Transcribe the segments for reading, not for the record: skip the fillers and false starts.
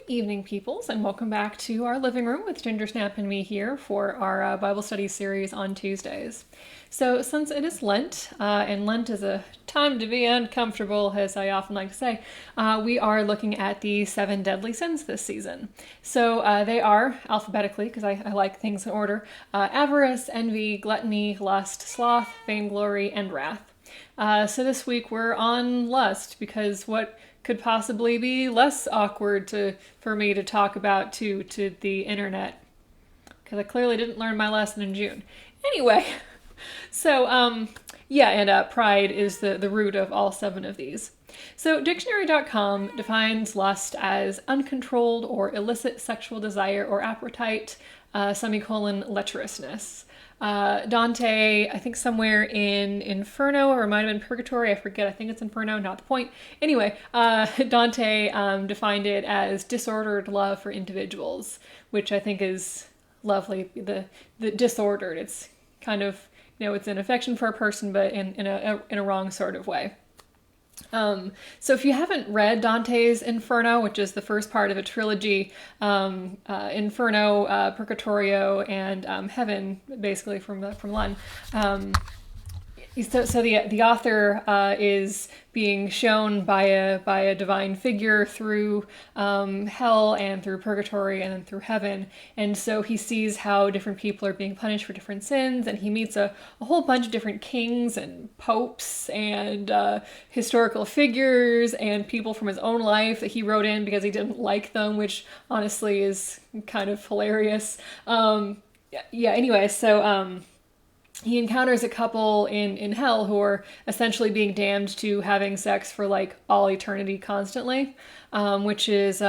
evening, peoples, and welcome back to our living room with Gingersnap and me here for our Bible study series on Tuesdays. So since it is Lent, and Lent is a time to be uncomfortable, as I often like to say, we are looking at the 7 deadly sins this season. So they are, alphabetically, because I like things in order, avarice, envy, gluttony, lust, sloth, vainglory, and wrath. So this week we're on lust, because what could possibly be less awkward for me to talk about to the internet, because I clearly didn't learn my lesson in June. Anyway, so pride is the root of all 7 of these. So dictionary.com defines lust as uncontrolled or illicit sexual desire or appetite, lecherousness. Dante, I think somewhere in Inferno, or it might have been Purgatory, I forget, I think it's Inferno, not the point. Anyway, Dante defined it as disordered love for individuals, which I think is lovely. The disordered, it's kind of, it's an affection for a person, but in a wrong sort of way. So if you haven't read Dante's Inferno, which is the first part of a trilogy, Inferno, Purgatorio, and Heaven, basically from Latin. So the author is being shown by a divine figure through hell and through purgatory and then through heaven, and so he sees how different people are being punished for different sins, and he meets a whole bunch of different kings and popes and historical figures and people from his own life that he wrote in because he didn't like them, which honestly is kind of hilarious. Anyway, so he encounters a couple in hell who are essentially being damned to having sex for like all eternity constantly, which is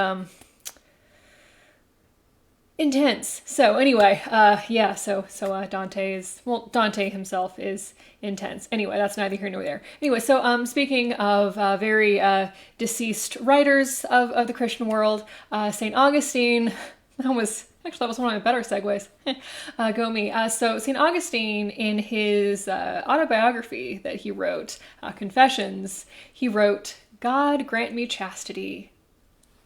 intense. So anyway, Dante himself is intense. Anyway, that's neither here nor there. Anyway, so speaking of very deceased writers of the Christian world, St. Augustine, that was one of my better segues. Go me. So St. Augustine, in his autobiography that he wrote, Confessions, he wrote, "God grant me chastity,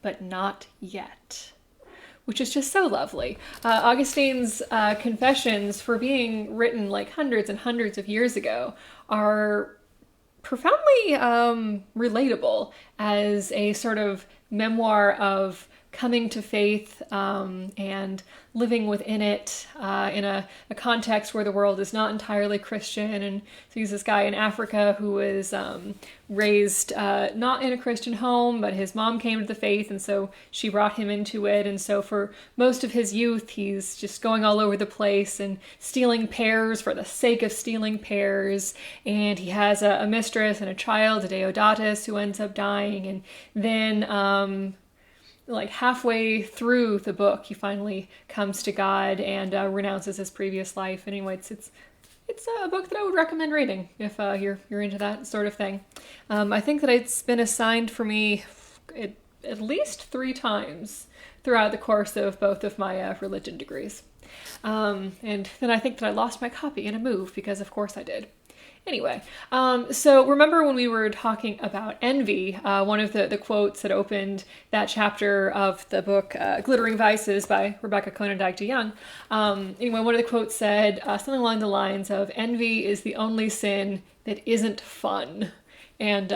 but not yet," which is just so lovely. Augustine's Confessions, for being written like hundreds and hundreds of years ago, are profoundly relatable as a sort of memoir of coming to faith and living within it in a context where the world is not entirely Christian. And so he's this guy in Africa who was raised not in a Christian home, but his mom came to the faith, and so she brought him into it. And so for most of his youth, he's just going all over the place and stealing pears for the sake of stealing pears. And he has a mistress and a child, Deodatus, who ends up dying. And then like halfway through the book, he finally comes to God and renounces his previous life. Anyway, it's a book that I would recommend reading if you're into that sort of thing. I think that it's been assigned for me at least 3 times throughout the course of both of my religion degrees. And then I think that I lost my copy in a move, because of course I did. Anyway, so remember when we were talking about envy, one of the quotes that opened that chapter of the book Glittering Vices by Rebecca Konendijk de Young, one of the quotes said something along the lines of, "Envy is the only sin that isn't fun." And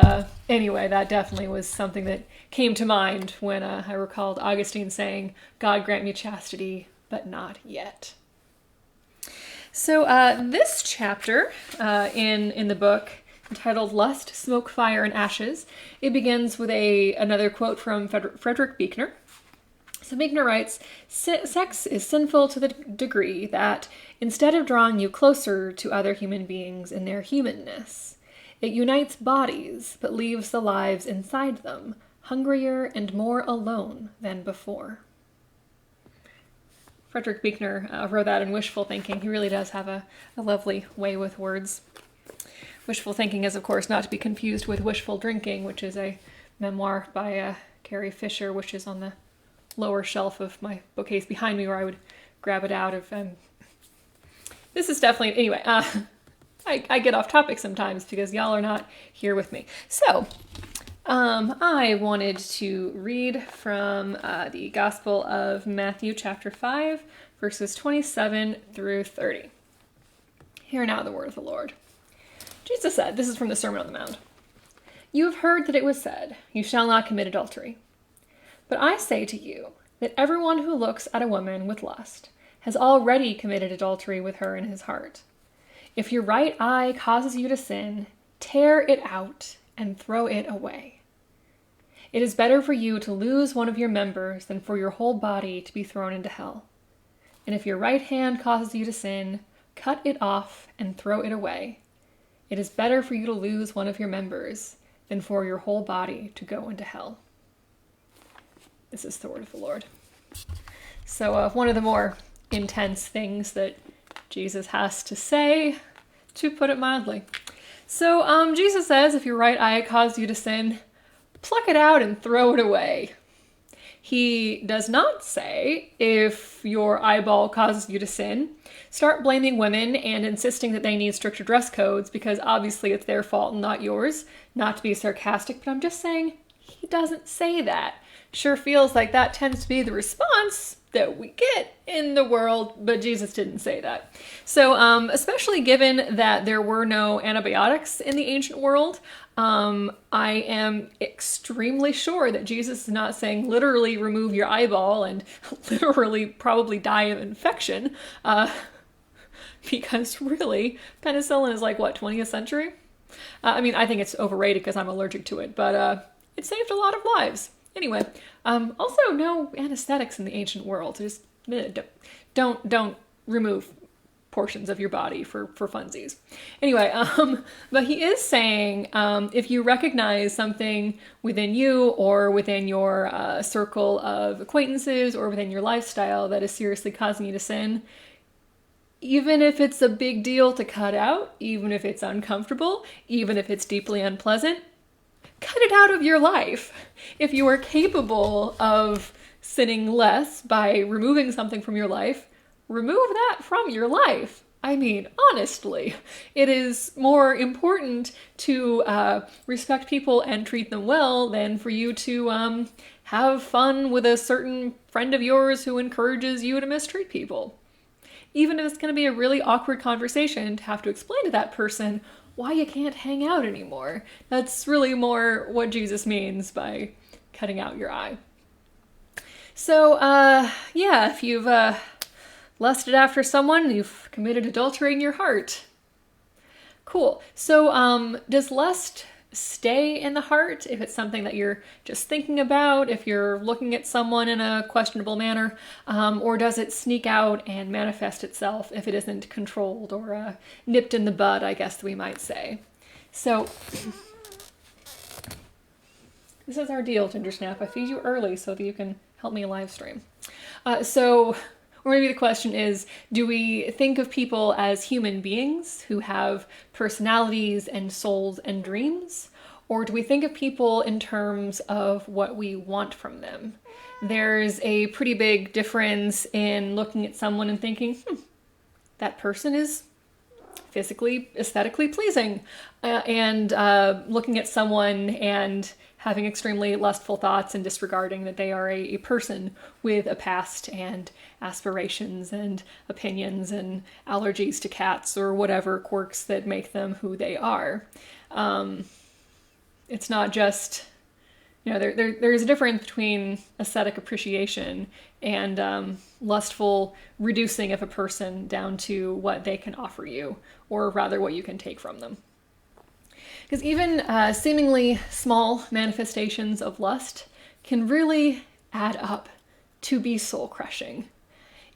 anyway, that definitely was something that came to mind when I recalled Augustine saying, "God grant me chastity, but not yet." So this chapter in the book, entitled Lust, Smoke, Fire, and Ashes, it begins with another quote from Frederick Buechner. So Buechner writes, "Sex is sinful to the degree that, instead of drawing you closer to other human beings in their humanness, it unites bodies but leaves the lives inside them hungrier and more alone than before." Frederick Buechner wrote that in wishful thinking. He really does have a lovely way with words. Wishful thinking is, of course, not to be confused with Wishful Drinking, which is a memoir by Carrie Fisher, which is on the lower shelf of my bookcase behind me, where I would grab it out of. This is definitely, anyway, I get off topic sometimes because y'all are not here with me. So, I wanted to read from the Gospel of Matthew chapter 5, verses 27 through 30. Hear now the word of the Lord. Jesus said, this is from the Sermon on the Mount, "You have heard that it was said, 'You shall not commit adultery.' But I say to you that everyone who looks at a woman with lust has already committed adultery with her in his heart. If your right eye causes you to sin, tear it out and throw it away. It is better for you to lose one of your members than for your whole body to be thrown into hell. And if your right hand causes you to sin, cut it off and throw it away. It is better for you to lose one of your members than for your whole body to go into hell." This is the word of the Lord. So one of the more intense things that Jesus has to say, to put it mildly. So Jesus says, if your right eye causes you to sin, pluck it out and throw it away. He does not say, if your eyeball causes you to sin, start blaming women and insisting that they need stricter dress codes because obviously it's their fault and not yours. Not to be sarcastic, but I'm just saying he doesn't say that. Sure feels like that tends to be the response that we get in the world, but Jesus didn't say that. So especially given that there were no antibiotics in the ancient world, I am extremely sure that Jesus is not saying literally remove your eyeball and literally probably die of infection, because really, penicillin is like, what, 20th century? I mean, I think it's overrated because I'm allergic to it, but it saved a lot of lives. Anyway, also no anesthetics in the ancient world. Just don't remove portions of your body for funsies. Anyway, but he is saying if you recognize something within you or within your circle of acquaintances or within your lifestyle that is seriously causing you to sin, even if it's a big deal to cut out, even if it's uncomfortable, even if it's deeply unpleasant, cut it out of your life. If you are capable of sinning less by removing something from your life, remove that from your life. I mean, honestly, it is more important to respect people and treat them well than for you to have fun with a certain friend of yours who encourages you to mistreat people. Even if it's going to be a really awkward conversation to have to explain to that person why you can't hang out anymore. That's really more what Jesus means by cutting out your eye. So, yeah, if you've lusted after someone, you've committed adultery in your heart. Cool. So, does lust stay in the heart if it's something that you're just thinking about, if you're looking at someone in a questionable manner, or does it sneak out and manifest itself if it isn't controlled or nipped in the bud, I guess we might say. So this is our deal, Gingersnap. I feed you early so that you can help me live stream. Or maybe the question is, do we think of people as human beings who have personalities and souls and dreams? Or do we think of people in terms of what we want from them? There's a pretty big difference in looking at someone and thinking, that person is physically, aesthetically pleasing, and looking at someone and having extremely lustful thoughts and disregarding that they are a person with a past and aspirations and opinions and allergies to cats or whatever quirks that make them who they are. It's not just, there's a difference between aesthetic appreciation and lustful reducing of a person down to what they can offer you, or rather what you can take from them. Because even seemingly small manifestations of lust can really add up to be soul-crushing.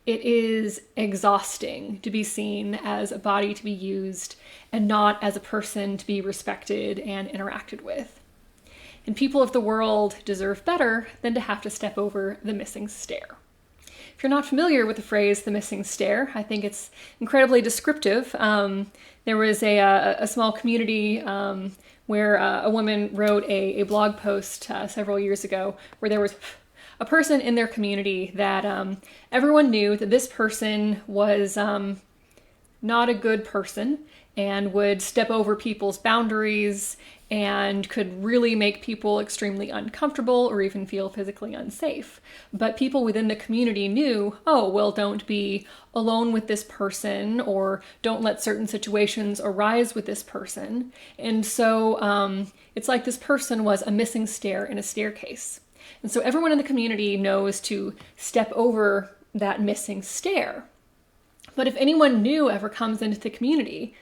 It is exhausting to be seen as a body to be used and not as a person to be respected and interacted with. And people of the world deserve better than to have to step over the missing stair. If you're not familiar with the phrase, the missing stair, I think it's incredibly descriptive. There was a small community where a woman wrote a blog post several years ago where there was a person in their community that everyone knew that this person was not a good person and would step over people's boundaries and could really make people extremely uncomfortable or even feel physically unsafe. But people within the community knew, oh, well, don't be alone with this person, or don't let certain situations arise with this person. And so it's like this person was a missing stair in a staircase. And so everyone in the community knows to step over that missing stair. But if anyone new ever comes into the community,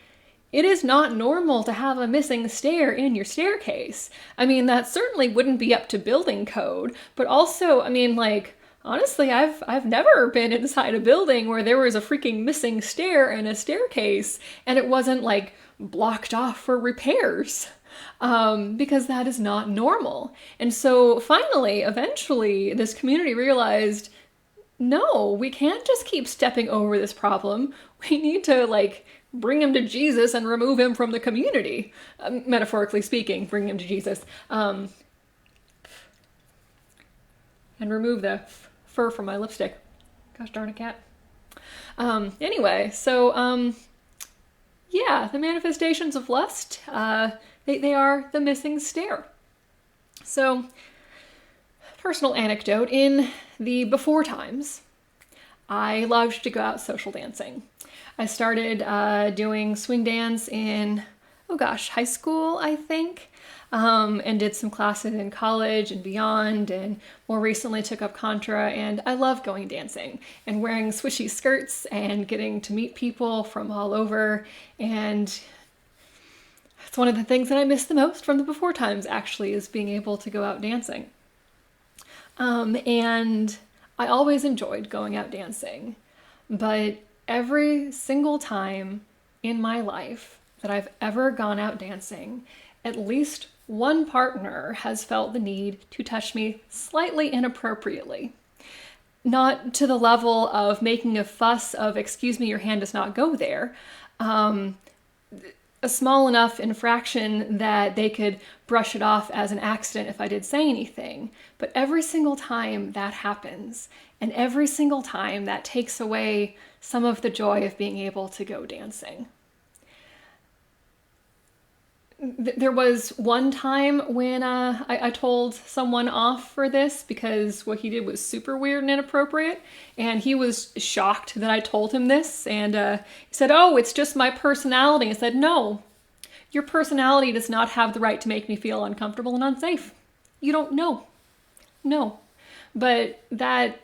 it is not normal to have a missing stair in your staircase. I mean, that certainly wouldn't be up to building code, but also, I mean, like, honestly, I've never been inside a building where there was a freaking missing stair in a staircase and it wasn't like blocked off for repairs. Because that is not normal. And so finally, eventually, this community realized, no, we can't just keep stepping over this problem. We need to, like, bring him to Jesus and remove him from the community. Metaphorically speaking, bring him to Jesus. And remove the fur from my lipstick. Gosh darn it, cat. Anyway, so, yeah, the manifestations of lust, they are the missing stair. So, personal anecdote, in the before times, I loved to go out social dancing. I started doing swing dance in, high school, I think, and did some classes in college and beyond, and more recently took up Contra, and I love going dancing and wearing swishy skirts and getting to meet people from all over, and it's one of the things that I miss the most from the before times, actually, is being able to go out dancing. And I always enjoyed going out dancing, but every single time in my life that I've ever gone out dancing, at least one partner has felt the need to touch me slightly inappropriately. Not to the level of making a fuss of, excuse me, your hand does not go there. A small enough infraction that they could brush it off as an accident if I did say anything. But every single time that happens, and every single time that takes away some of the joy of being able to go dancing. There was one time when I told someone off for this because what he did was super weird and inappropriate, and he was shocked that I told him this, and he said, oh, it's just my personality. I said, no, your personality does not have the right to make me feel uncomfortable and unsafe. You don't know. No. But that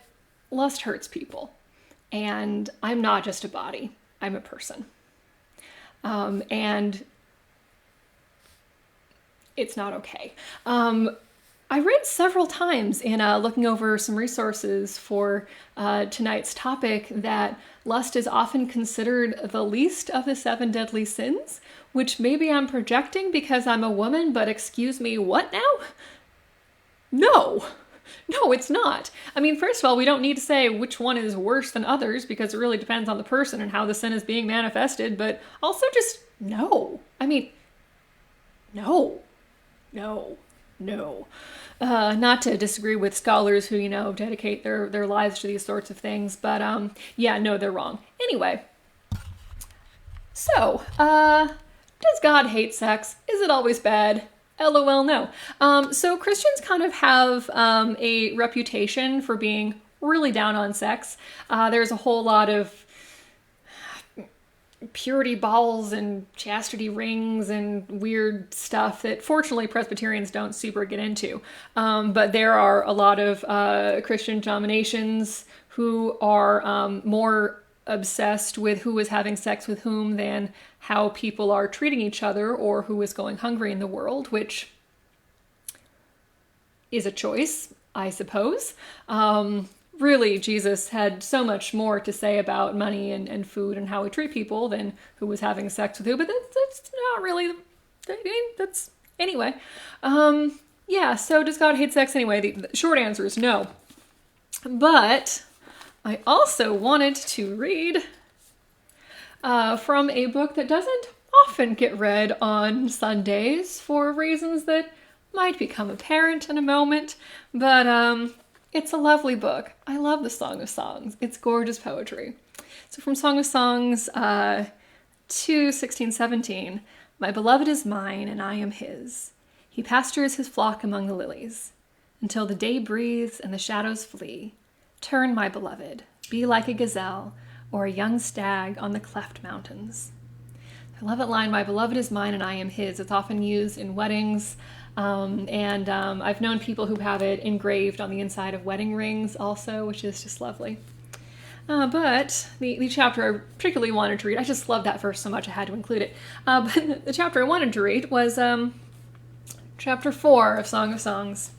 lust hurts people, and I'm not just a body. I'm a person. And it's not okay. I read several times in looking over some resources for tonight's topic that lust is often considered the least of the 7 deadly sins, which maybe I'm projecting because I'm a woman, but excuse me, what now? No, it's not. I mean, first of all, we don't need to say which one is worse than others because it really depends on the person and how the sin is being manifested, but also just no. I mean, no. Not to disagree with scholars who, dedicate their lives to these sorts of things, but yeah, no, they're wrong. Anyway, so, does God hate sex? Is it always bad? LOL, no. So Christians kind of have a reputation for being really down on sex. There's a whole lot of purity balls and chastity rings and weird stuff that fortunately Presbyterians don't super get into. But there are a lot of Christian denominations who are more obsessed with who is having sex with whom than how people are treating each other or who is going hungry in the world, which is a choice, I suppose. Really, Jesus had so much more to say about money and food and how we treat people than who was having sex with who, but that's not really, that's, anyway. Yeah, so does God hate sex anyway? The short answer is no. But I also wanted to read from a book that doesn't often get read on Sundays for reasons that might become apparent in a moment, but it's a lovely book. I love the Song of Songs. It's gorgeous poetry. So from Song of Songs 2:16-17, my beloved is mine and I am his. He pastures his flock among the lilies, until the day breathes and the shadows flee. Turn, my beloved, be like a gazelle or a young stag on the cleft mountains. I love that line, my beloved is mine and I am his. It's often used in weddings, and I've known people who have it engraved on the inside of wedding rings also, which is just lovely. But the chapter I particularly wanted to read, I just love that verse so much I had to include it. But the chapter I wanted to read was chapter 4 of Song of Songs.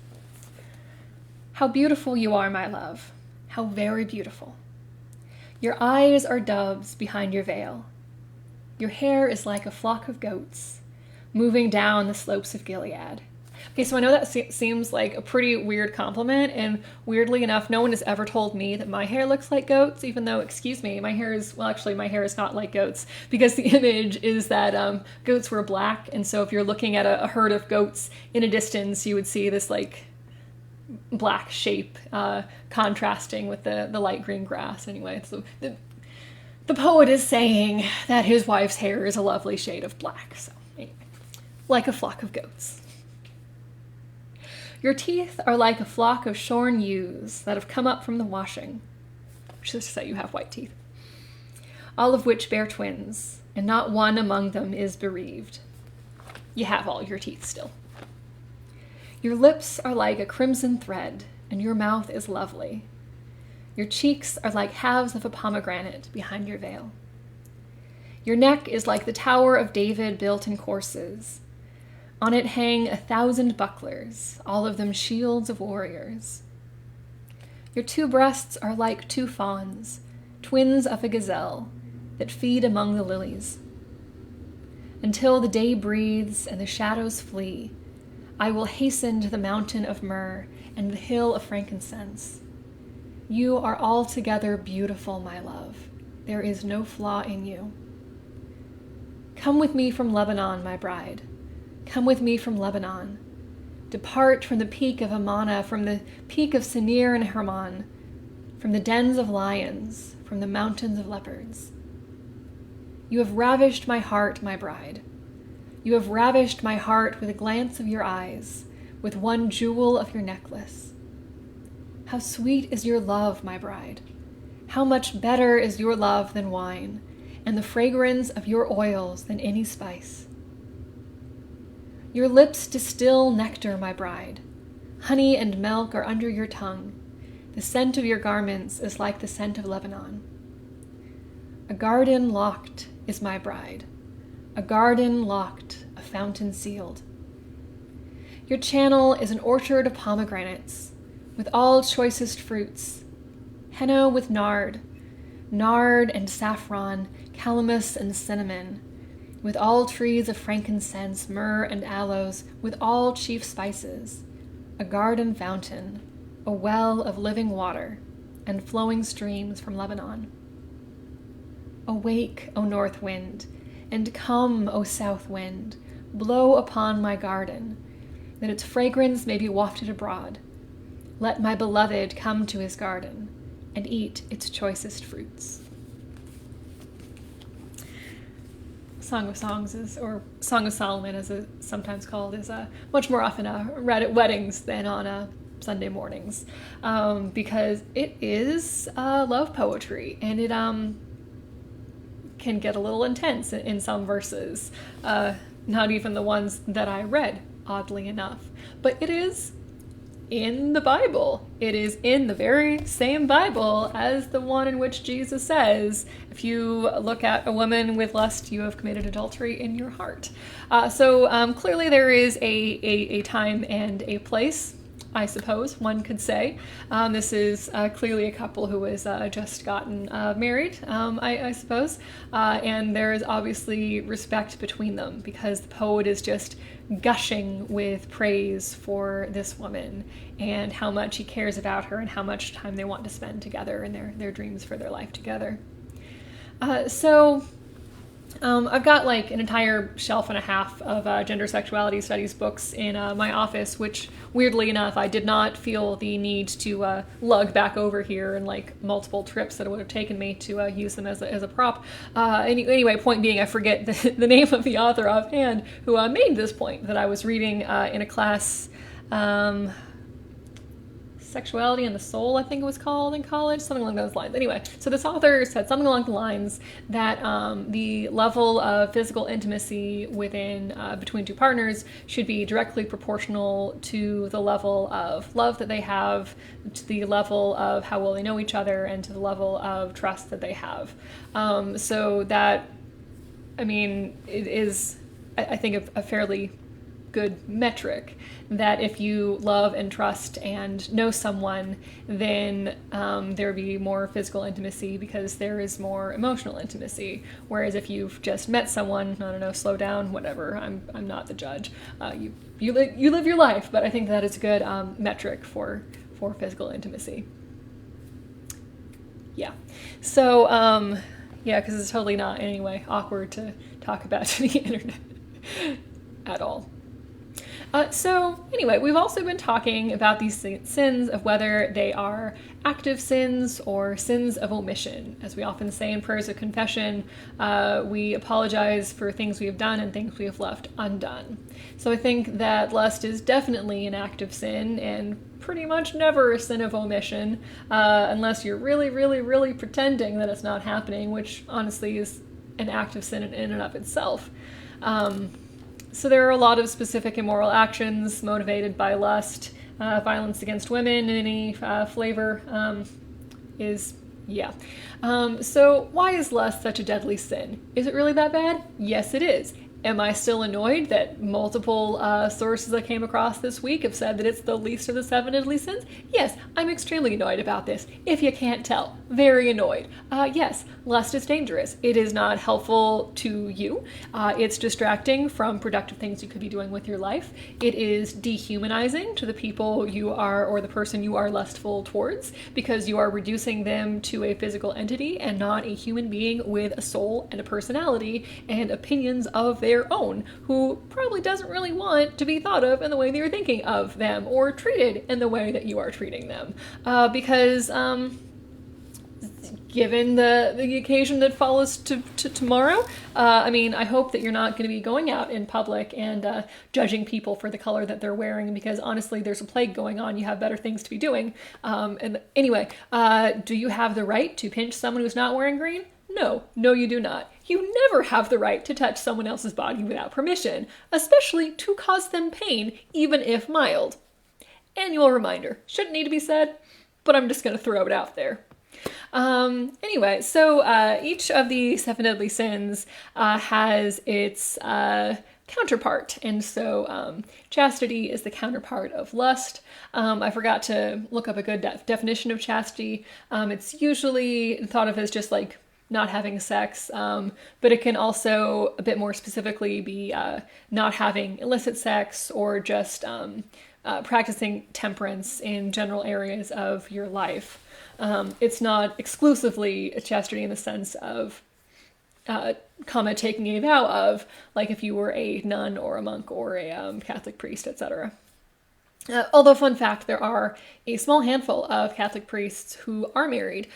How beautiful you are, my love. How very beautiful. Your eyes are doves behind your veil. Your hair is like a flock of goats moving down the slopes of Gilead. Okay, so I know that seems like a pretty weird compliment, and weirdly enough, no one has ever told me that my hair looks like goats, even though, excuse me, my hair is not like goats, because the image is that goats were black, and so if you're looking at a herd of goats in a distance, you would see this like black shape contrasting with the light green grass. Anyway, so the poet is saying that his wife's hair is a lovely shade of black, so anyway, like a flock of goats. Your teeth are like a flock of shorn ewes that have come up from the washing, which is to say you have white teeth, all of which bear twins, and not one among them is bereaved. You have all your teeth still. Your lips are like a crimson thread, and your mouth is lovely. Your cheeks are like halves of a pomegranate behind your veil. Your neck is like the Tower of David built in courses. On it hang 1,000 bucklers, all of them shields of warriors. Your 2 breasts are like 2 fawns, twins of a gazelle, that feed among the lilies. Until the day breathes and the shadows flee, I will hasten to the mountain of myrrh and the hill of frankincense. You are altogether beautiful, my love. There is no flaw in you. Come with me from Lebanon, my bride. Come with me from Lebanon. Depart from the peak of Amana, from the peak of Senir and Hermon, from the dens of lions, from the mountains of leopards. You have ravished my heart, my bride. You have ravished my heart with a glance of your eyes, with one jewel of your necklace. How sweet is your love, my bride. How much better is your love than wine, and the fragrance of your oils than any spice. Your lips distill nectar, my bride. Honey and milk are under your tongue. The scent of your garments is like the scent of Lebanon. A garden locked is my bride. A garden locked, a fountain sealed. Your channel is an orchard of pomegranates, with all choicest fruits, henna with nard and saffron, calamus and cinnamon, with all trees of frankincense, myrrh and aloes, with all chief spices, a garden fountain, a well of living water, and flowing streams from Lebanon. Awake, O north wind, and come, O south wind, blow upon my garden, that its fragrance may be wafted abroad. Let my beloved come to his garden and eat its choicest fruits. Song of Songs is, or Song of Solomon as it's sometimes called, is much more often read at weddings than on Sunday mornings, because it is love poetry, and it can get a little intense in some verses, not even the ones that I read, oddly enough, but it is in the Bible. It is in the very same Bible as the one in which Jesus says, if you look at a woman with lust, you have committed adultery in your heart. So clearly there is a time and a place, I suppose one could say. This is clearly a couple who has just gotten married, I suppose. And there is obviously respect between them, because the poet is just gushing with praise for this woman and how much he cares about her and how much time they want to spend together and their dreams for their life together. So I've got like an entire shelf and a half of gender sexuality studies books in my office, which weirdly enough, I did not feel the need to lug back over here in like multiple trips that it would have taken me to use them as a prop. Anyway, point being, I forget the name of the author offhand who made this point that I was reading in a class. Sexuality and the Soul, I think it was called in college, something along those lines. Anyway, so this author said something along the lines that the level of physical intimacy between two partners should be directly proportional to the level of love that they have, to the level of how well they know each other, and to the level of trust that they have. So that, I mean, it is, I think, a fairly good metric that if you love and trust and know someone, then there would be more physical intimacy because there is more emotional intimacy. Whereas if you've just met someone, I don't know, slow down, whatever. I'm not the judge. You live your life, but I think that is a good metric for physical intimacy. Yeah. So yeah, because it's totally not in any way awkward to talk about to the internet at all. So anyway, we've also been talking about these sins of whether they are active sins or sins of omission. As we often say in prayers of confession, we apologize for things we have done and things we have left undone. So I think that lust is definitely an active sin and pretty much never a sin of omission, unless you're really, really, really pretending that it's not happening, which honestly is an active sin in and of itself. So there are a lot of specific immoral actions motivated by lust. Violence against women in any flavor so why is lust such a deadly sin? Is it really that bad? Yes, it is. Am I still annoyed that multiple sources I came across this week have said that it's the least of the 7 deadly sins? Yes, I'm extremely annoyed about this. If you can't tell, very annoyed. Yes, lust is dangerous. It is not helpful to you. It's distracting from productive things you could be doing with your life. It is dehumanizing to the people you are or the person you are lustful towards because you are reducing them to a physical entity and not a human being with a soul and a personality and opinions of their own, who probably doesn't really want to be thought of in the way that you're thinking of them or treated in the way that you are treating them. Because given the occasion that follows to tomorrow, I hope that you're not going to be going out in public and judging people for the color that they're wearing, because honestly, there's a plague going on. You have better things to be doing. And anyway, do you have the right to pinch someone who's not wearing green? No, you do not. You never have the right to touch someone else's body without permission, especially to cause them pain, even if mild. Annual reminder. Shouldn't need to be said, but I'm just going to throw it out there. Anyway, so each of the 7 deadly sins has its counterpart, and so chastity is the counterpart of lust. I forgot to look up a good definition of chastity. It's usually thought of as just like not having sex, but it can also a bit more specifically be not having illicit sex or just practicing temperance in general areas of your life. It's not exclusively a chastity in the sense of taking a vow of, like if you were a nun or a monk or a Catholic priest, etc. Although, fun fact, there are a small handful of Catholic priests who are married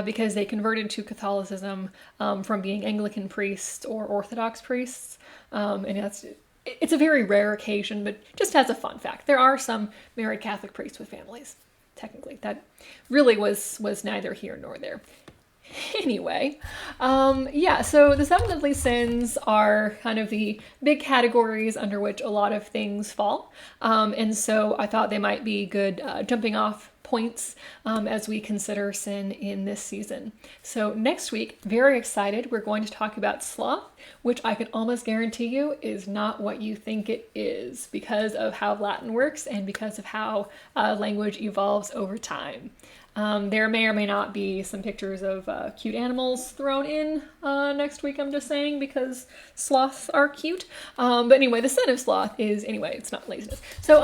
because they converted to Catholicism from being Anglican priests or Orthodox priests. And it's a very rare occasion, but just as a fun fact, there are some married Catholic priests with families. Technically, that really was neither here nor there. Anyway, so the 7 deadly sins are kind of the big categories under which a lot of things fall. And so I thought they might be good jumping off points as we consider sin in this season. So next week, very excited, we're going to talk about sloth, which I can almost guarantee you is not what you think it is because of how Latin works and because of how language evolves over time. There may or may not be some pictures of cute animals thrown in next week, I'm just saying, because sloths are cute. But anyway, the sin of sloth is, it's not laziness. So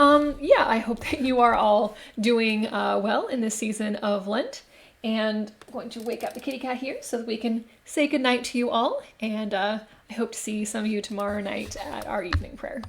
I hope that you are all doing well in this season of Lent. And I'm going to wake up the kitty cat here so that we can say goodnight to you all. And I hope to see some of you tomorrow night at our evening prayer.